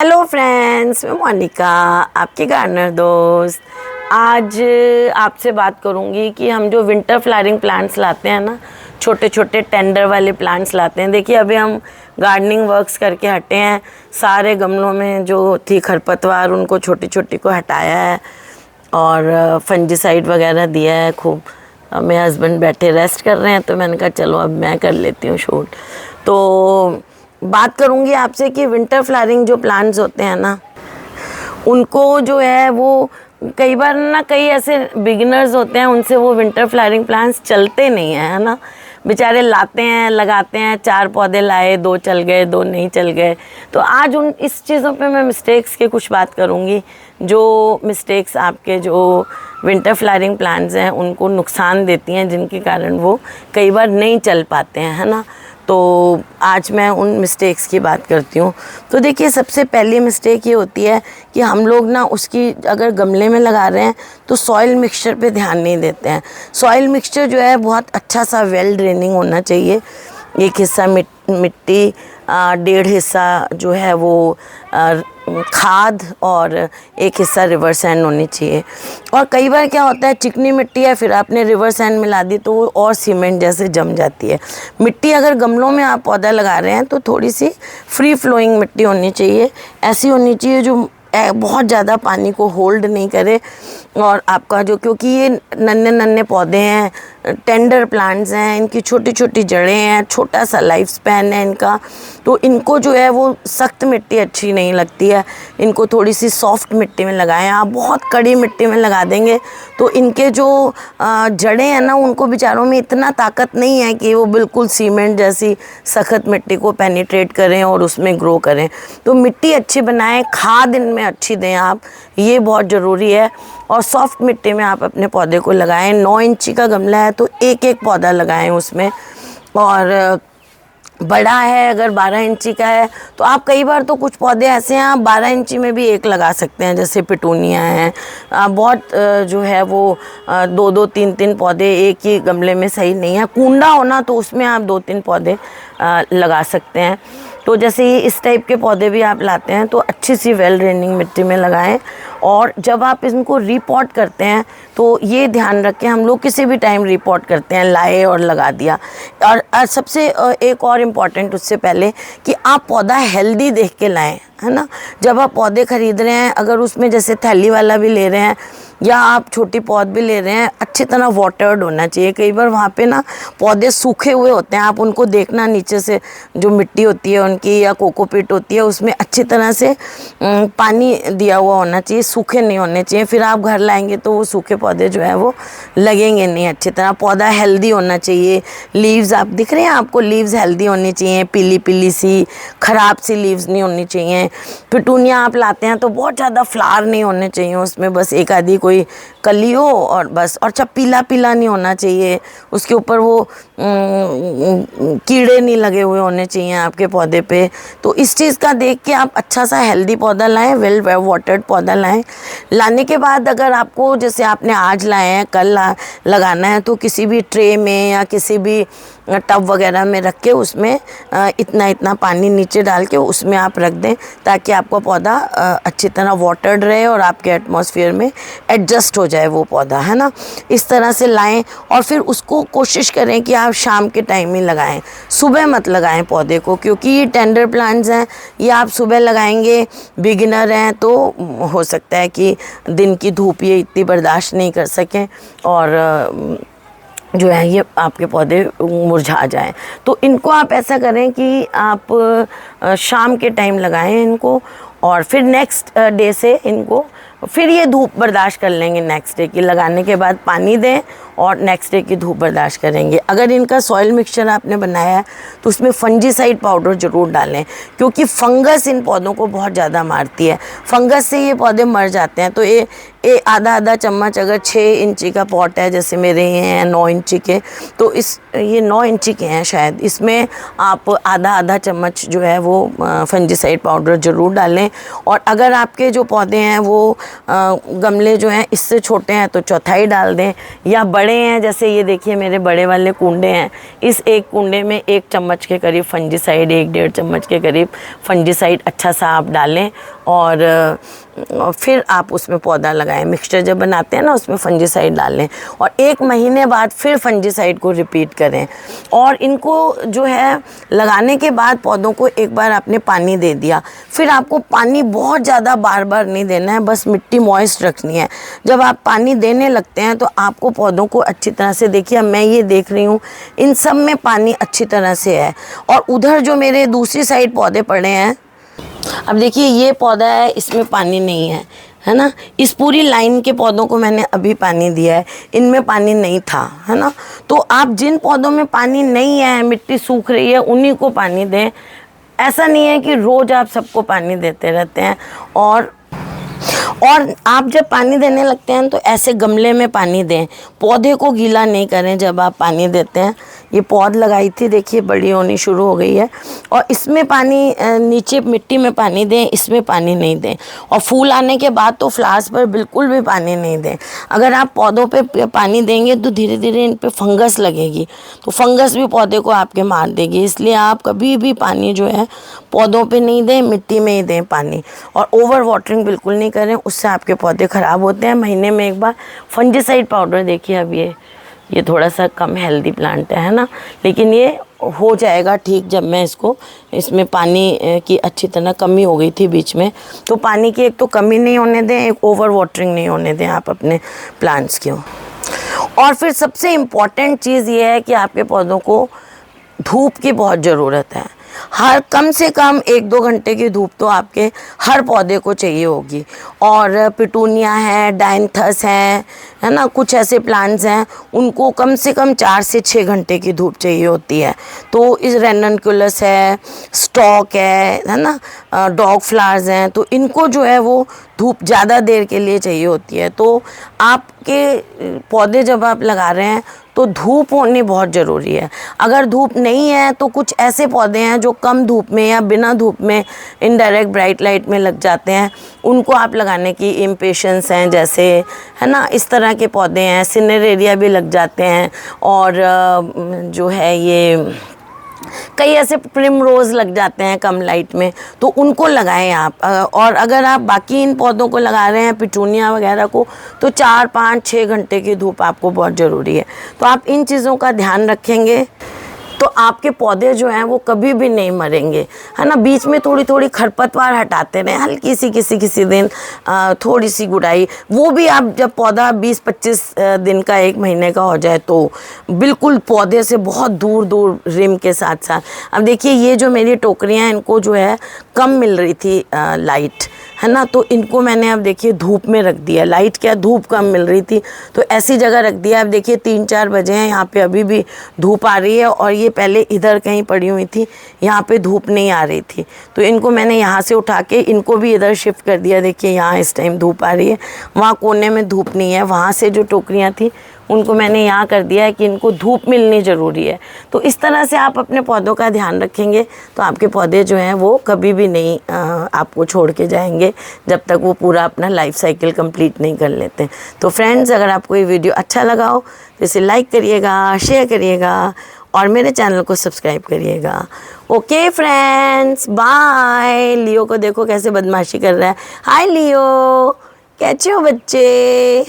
Hello friends, मैं मोनिका, आपकी gardener दोस्त। आज आपसे बात करूंगी कि हम जो विंटर फ्लावरिंग प्लांट्स लाते हैं ना, छोटे छोटे टेंडर वाले प्लांट्स लाते हैं। देखिए, अभी हम गार्डनिंग वर्क्स करके हटे हैं। सारे गमलों में जो थी खरपतवार, उनको छोटी छोटी को हटाया है और फंजीसाइड वगैरह दिया है खूब। मेरे हस्बैंड बैठे रेस्ट कर रहे हैं, तो मैंने कहा चलो अब मैं कर लेती हूँ शूट। तो बात करूंगी आपसे कि विंटर फ्लावरिंग जो प्लांट्स होते हैं ना, उनको जो है वो कई बार ना, कई ऐसे बिगिनर्स होते हैं, उनसे वो विंटर फ्लावरिंग प्लांट्स चलते नहीं हैं, है ना। बेचारे लाते हैं, लगाते हैं, 4 पौधे लाए, 2 चल गए, 2 नहीं चल गए। तो आज उन इस चीज़ों पे मैं मिस्टेक्स की कुछ बात करूँगी, जो मिस्टेक्स आपके जो विंटर फ्लावरिंग प्लांट्स हैं उनको नुकसान देती हैं, जिनके कारण वो कई बार नहीं चल पाते हैं, है ना। तो आज मैं उन मिस्टेक्स की बात करती हूँ। तो देखिए, सबसे पहली मिस्टेक ये होती है कि हम लोग ना उसकी अगर गमले में लगा रहे हैं तो सॉइल मिक्सचर पे ध्यान नहीं देते हैं। सॉइल मिक्सचर जो है बहुत अच्छा सा वेल ड्रेनिंग होना चाहिए। एक हिस्सा मिट्टी, 1.5 हिस्सा जो है वो खाद और एक हिस्सा रिवर सैंड होनी चाहिए। और कई बार क्या होता है, चिकनी मिट्टी है, फिर आपने रिवर सैंड मिला दी तो वो और सीमेंट जैसे जम जाती है। मिट्टी अगर गमलों में आप पौधा लगा रहे हैं तो थोड़ी सी फ्री फ्लोइंग मिट्टी होनी चाहिए। ऐसी होनी चाहिए जो बहुत ज़्यादा पानी को होल्ड नहीं करे। और आपका जो, क्योंकि ये नन्हे नन्हे पौधे हैं, टेंडर प्लांट्स हैं, इनकी छोटी छोटी जड़ें हैं, छोटा सा लाइफ स्पैन है इनका, तो इनको जो है वो सख्त मिट्टी अच्छी नहीं लगती है। इनको थोड़ी सी सॉफ्ट मिट्टी में लगाएं। आप बहुत कड़ी मिट्टी में लगा देंगे तो इनके जो जड़ें हैं ना, उनको बेचारों में इतना ताकत नहीं है कि वो बिल्कुल सीमेंट जैसी सख्त मिट्टी को पेनिट्रेट करें और उसमें ग्रो करें। तो मिट्टी अच्छी बनाएं, खाद इनमें अच्छी दें आप, ये बहुत ज़रूरी है। और सॉफ्ट मिट्टी में आप अपने पौधे को लगाएं। 9 इंची का गमला है तो एक एक पौधा लगाएं उसमें। और बड़ा है अगर 12 इंची का है तो आप, कई बार तो कुछ पौधे ऐसे हैं आप 12 इंची में भी एक लगा सकते हैं, जैसे पिटूनिया हैं। बहुत जो है वो 2-2, 3-3 पौधे एक ही गमले में सही नहीं है। कूंडा होना तो उसमें आप 2-3 पौधे लगा सकते हैं। तो जैसे ये इस टाइप के पौधे भी आप लाते हैं तो अच्छी सी वेल ड्रेनिंग मिट्टी में लगाएं। और जब आप इनको रीपॉट करते हैं तो ये ध्यान रखें, हम लोग किसी भी टाइम रीपॉट करते हैं, लाए और लगा दिया। और सबसे एक और इम्पॉर्टेंट उससे पहले कि आप पौधा हेल्दी देख के लाएं, है ना। जब आप पौधे खरीद रहे हैं, अगर उसमें जैसे थैली वाला भी ले रहे हैं या आप छोटी पौध भी ले रहे हैं, अच्छी तरह वाटर्ड होना चाहिए। कई बार वहाँ पे ना पौधे सूखे हुए होते हैं, आप उनको देखना, नीचे से जो मिट्टी होती है उनकी या कोकोपीट होती है उसमें अच्छी तरह से पानी दिया हुआ होना चाहिए, सूखे नहीं होने चाहिए। फिर आप घर लाएंगे तो वो सूखे पौधे जो है वो लगेंगे नहीं अच्छी तरह। पौधा हेल्दी होना चाहिए। लीव्स आप दिख रहे हैं आपको, लीव्स हेल्दी होनी चाहिए, पीली पीली सी, ख़राब सी लीव्स नहीं होनी चाहिए। पिटूनिया आप लाते हैं तो बहुत ज़्यादा फ्लावर नहीं होने चाहिए उसमें, बस एक आधी कोई कली हो और बस। और पीला पीला नहीं होना चाहिए, उसके ऊपर वो कीड़े नहीं लगे हुए होने चाहिए आपके पौधे पे। तो इस चीज़ का देख के आप अच्छा सा हेल्दी पौधा लाएं, वेल वाटर्ड पौधा लाएं। लाने के बाद अगर आपको, जैसे आपने आज लाए हैं, कल लगाना है, तो किसी भी ट्रे में या किसी भी टब वगैरह में रख के उसमें इतना इतना पानी नीचे डाल के उसमें आप रख दें, ताकि आपका पौधा अच्छी तरह वाटर्ड रहे और आपके एटमॉस्फेयर में एडजस्ट हो जाए वो पौधा, है ना। इस तरह से लाएं। और फिर उसको कोशिश करें कि आप शाम के टाइम ही लगाएं, सुबह मत लगाएं पौधे को, क्योंकि ये टेंडर प्लांट्स हैं, ये आप सुबह लगाएंगे, बिगिनर हैं, तो हो सकता है कि दिन की धूप ये इतनी बर्दाश्त नहीं कर सकें और जो है ये आपके पौधे मुरझा जाएं। तो इनको आप ऐसा करें कि आप शाम के टाइम लगाएं इनको, और फिर नेक्स्ट डे से इनको, फिर ये धूप बर्दाश्त कर लेंगे। नेक्स्ट डे की लगाने के बाद पानी दें और नेक्स्ट डे की धूप बर्दाश्त करेंगे। अगर इनका सॉइल मिक्सचर आपने बनाया है तो उसमें फंजीसाइड पाउडर ज़रूर डालें, क्योंकि फंगस इन पौधों को बहुत ज़्यादा मारती है। फंगस से ये पौधे मर जाते हैं। तो ये आधा चम्मच, अगर 6 इंची का पॉट है, जैसे मेरे ये हैं 9 इंची के, तो ये 9 इंची के हैं शायद, इसमें आप आधा चम्मच जो है वो फंजीसाइड पाउडर ज़रूर डालें। दें। और अगर आपके जो पौधे हैं वो गमले जो हैं इससे छोटे हैं तो चौथाई डाल दें, या बड़े हैं जैसे ये देखिए मेरे बड़े वाले कुंडे हैं, इस एक कुंडे में 1 चम्मच के करीब फंजीसाइड, 1-1.5 चम्मच के करीब फंजीसाइड अच्छा सा आप डालें और फिर आप उसमें पौधा लगाएं। मिक्सचर जब बनाते हैं ना उसमें फंजीसाइड डालें और 1 महीने बाद फिर फंजीसाइड को रिपीट करें। और इनको जो है लगाने के बाद पौधों को एक बार आपने पानी दे दिया, फिर आपको पानी बहुत ज़्यादा बार बार नहीं देना है, बस मिट्टी मॉइस्ट रखनी है। जब आप पानी देने लगते हैं तो आपको पौधों को अच्छी तरह से, देखिए मैं ये देख रही हूँ इन सब में पानी अच्छी तरह से है। और उधर जो मेरे दूसरी साइड पौधे पड़े हैं, अब देखिए ये पौधा है इसमें पानी नहीं है ना। इस पूरी लाइन के पौधों को मैंने अभी पानी दिया है, इनमें पानी नहीं था, है ना। तो आप जिन पौधों में पानी नहीं है, मिट्टी सूख रही है, उन्हीं को पानी दें। ऐसा नहीं है कि रोज़ आप सबको पानी देते रहते हैं। और आप जब पानी देने लगते हैं तो ऐसे गमले में पानी दें, पौधे को गीला नहीं करें जब आप पानी देते हैं। ये पौध लगाई थी देखिए बड़ी होनी शुरू हो गई है, और इसमें पानी नीचे मिट्टी में पानी दें, इसमें पानी नहीं दें। और फूल आने के बाद तो फ्लावर्स पर बिल्कुल भी पानी नहीं दें। अगर आप पौधों पे पानी देंगे तो धीरे धीरे इन पे फंगस लगेगी, तो फंगस भी पौधे को आपके मार देगी। इसलिए आप कभी भी पानी जो है पौधों पे नहीं दें, मिट्टी में ही दें पानी। और ओवर वाटरिंग बिल्कुल नहीं करें, उससे आपके पौधे ख़राब होते हैं। महीने में एक बार फंजीसाइड पाउडर, देखिए अब ये थोड़ा सा कम हेल्दी प्लांट है ना, लेकिन ये हो जाएगा ठीक जब मैं इसमें पानी की अच्छी तरह कमी हो गई थी बीच में। तो पानी की एक तो कमी नहीं होने दें, एक ओवर वाटरिंग नहीं होने दें आप अपने प्लांट्स की। और फिर सबसे इम्पॉर्टेंट चीज़ ये है कि आपके पौधों को धूप की बहुत ज़रूरत है। हर कम से कम 1-2 घंटे की धूप तो आपके हर पौधे को चाहिए होगी। और पिटूनिया है, डायंथस है ना, कुछ ऐसे प्लांट्स हैं उनको कम से कम 4 से 6 घंटे की धूप चाहिए होती है। तो इस रेननकुलस है, स्टॉक है ना, डॉग फ्लावर्स हैं, तो इनको जो है वो धूप ज़्यादा देर के लिए चाहिए होती है। तो आपके पौधे जब आप लगा रहे हैं तो धूप होनी बहुत ज़रूरी है। अगर धूप नहीं है तो कुछ ऐसे पौधे हैं जो कम धूप में या बिना धूप में इनडायरेक्ट ब्राइट लाइट में लग जाते हैं, उनको आप लगाने की इम्पेशेंस हैं, जैसे है ना इस तरह के पौधे हैं। सिनेरेरिया भी लग जाते हैं, और जो है ये कई ऐसे प्रिमरोज़ लग जाते हैं कम लाइट में, तो उनको लगाएं आप। और अगर आप बाकी इन पौधों को लगा रहे हैं, पिटूनिया वगैरह को, तो 4-5-6 घंटे की धूप आपको बहुत ज़रूरी है। तो आप इन चीज़ों का ध्यान रखेंगे तो आपके पौधे जो हैं वो कभी भी नहीं मरेंगे, है ना। बीच में थोड़ी थोड़ी खरपतवार हटाते रहें, हल्की सी किसी दिन थोड़ी सी गुड़ाई, वो भी आप जब पौधा 20-25 दिन का, 1 महीने का हो जाए तो बिल्कुल पौधे से बहुत दूर दूर रिम के साथ साथ। अब देखिए ये जो मेरी टोकरियाँ हैं इनको जो है कम मिल रही थी लाइट, है ना, तो इनको मैंने अब देखिए धूप में रख दिया। लाइट क्या, धूप कम मिल रही थी तो ऐसी जगह रख दिया। अब देखिए 3-4 बजे हैं, यहाँ पे अभी भी धूप आ रही है। और ये पहले इधर कहीं पड़ी हुई थी, यहाँ पे धूप नहीं आ रही थी, तो इनको मैंने यहाँ से उठा के इनको भी इधर शिफ्ट कर दिया। देखिए यहाँ इस टाइम धूप आ रही है, वहाँ कोने में धूप नहीं है। वहाँ से जो टोकरियाँ थी उनको मैंने यहाँ कर दिया है कि इनको धूप मिलनी ज़रूरी है। तो इस तरह से आप अपने पौधों का ध्यान रखेंगे तो आपके पौधे जो हैं वो कभी भी नहीं आपको छोड़ के जाएंगे, जब तक वो पूरा अपना लाइफ साइकिल कंप्लीट नहीं कर लेते। तो फ्रेंड्स, अगर आपको ये वीडियो अच्छा लगा हो तो इसे लाइक करिएगा, शेयर करिएगा और मेरे चैनल को सब्सक्राइब करिएगा। Okay friends, bye. लियो को देखो कैसे बदमाशी कर रहा है। हाय लियो, कैसे हो बच्चे।